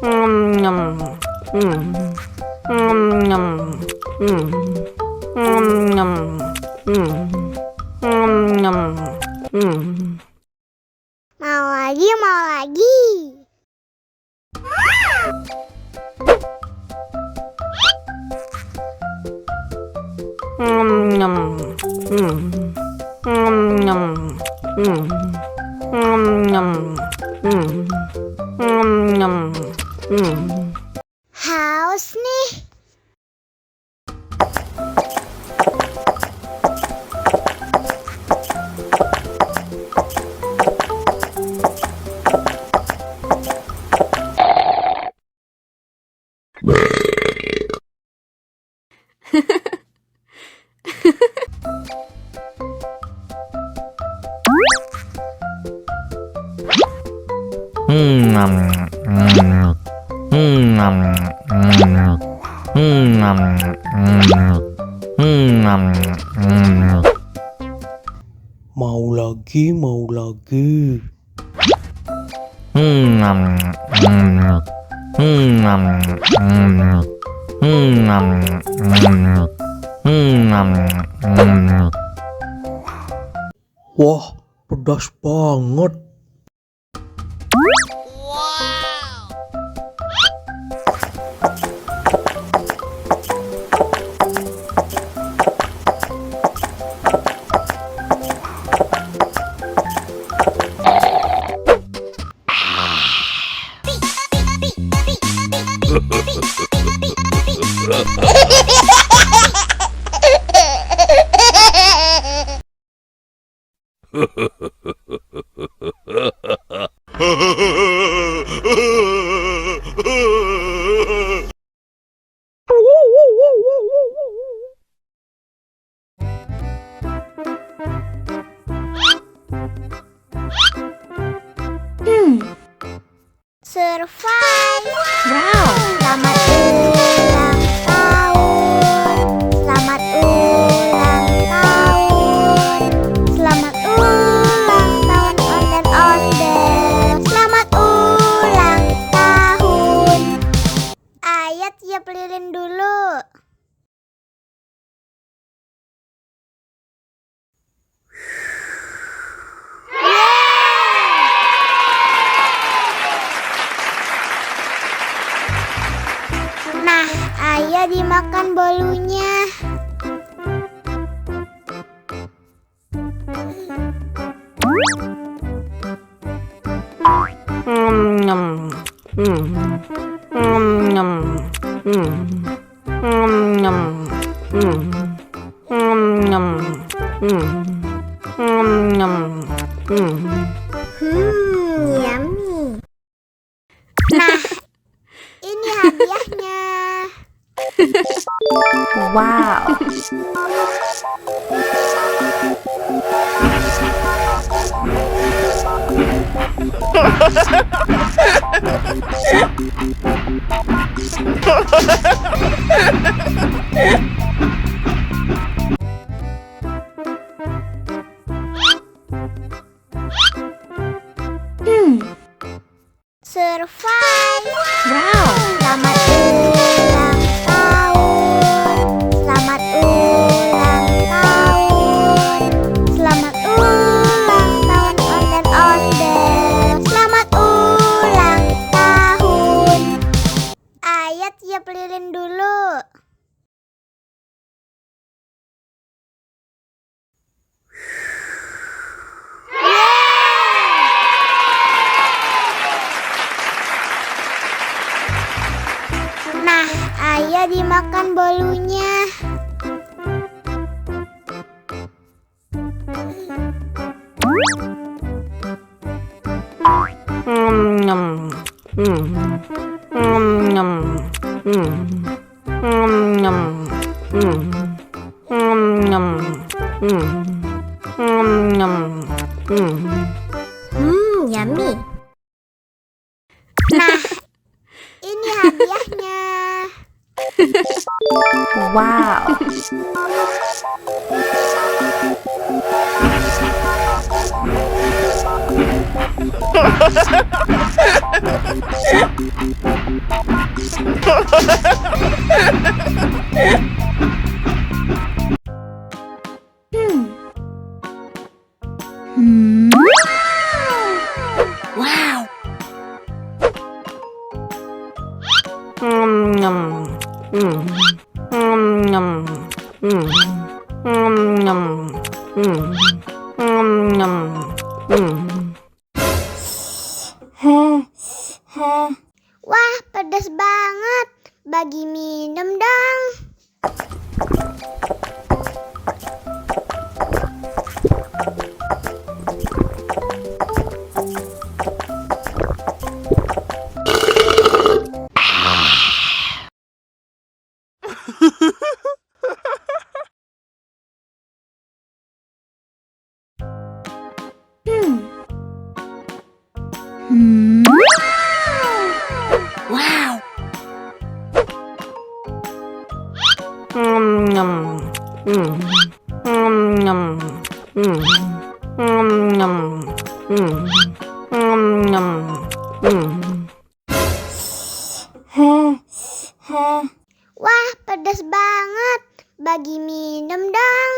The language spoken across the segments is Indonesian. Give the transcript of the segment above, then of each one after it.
Mau lagi, mau lagi. Haus nih. Mau lagi, mau lagi. Wah, pedas banget. Survive. Wow. Selamat ulang tahun. Selamat ulang tahun. Selamat ulang tahun ondel-ondel. Selamat ulang tahun. Ayo tiup lilin dulu. Nah, ayo dimakan bolunya. Yummy. Nah, ini hadiahnya. Wow. Survive. Wow. Selamat ulang tahun. Selamat ulang tahun. Selamat ulang tahun ondel-ondel. Selamat ulang tahun. Ayo tiup lilin dulu. Nah, ayo dimakan bolunya. Yummy. Nah, ini hadiahnya. Wow. Wow. Wah, pedas banget. Bagi minum dong. Wow. Wah, pedas banget. Bagi minum dong.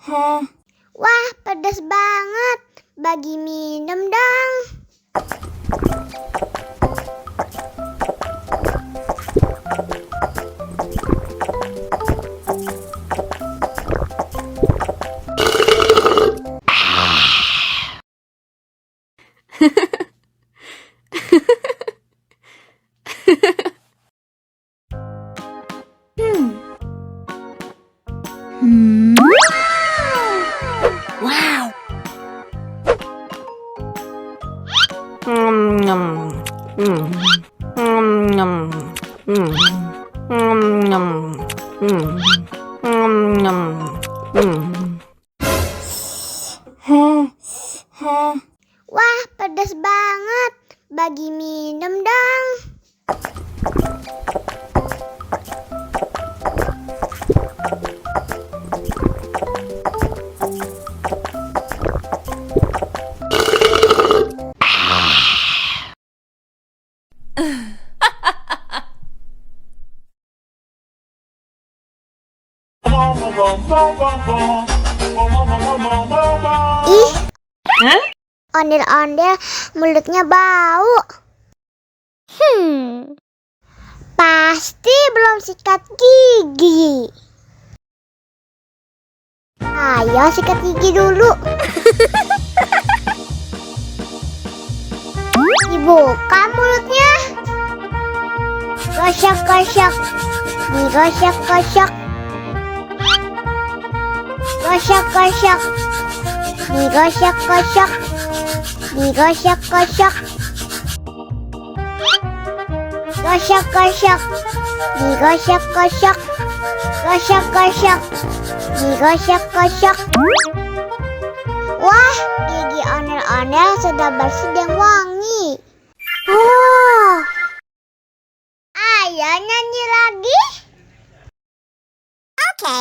Wow. Wah, pedas banget. Bagi minum dong. Wow. Wah, pedas banget. Bagi minum dong. Ih, ondel-ondel mulutnya bau. Pasti belum sikat gigi. Ayo sikat gigi dulu. Dibuka mulutnya. Gosok-gosok. Digosok-gosok. Gosok-gosok. Digosok-gosok. Digosok-gosok. Gosok-gosok. Digosok-gosok. Gosok-gosok. Digosok-gosok. Wah, gigi ondel-ondel sudah bersih dan wangi. Oh. Ayo nyanyi lagi. Oke.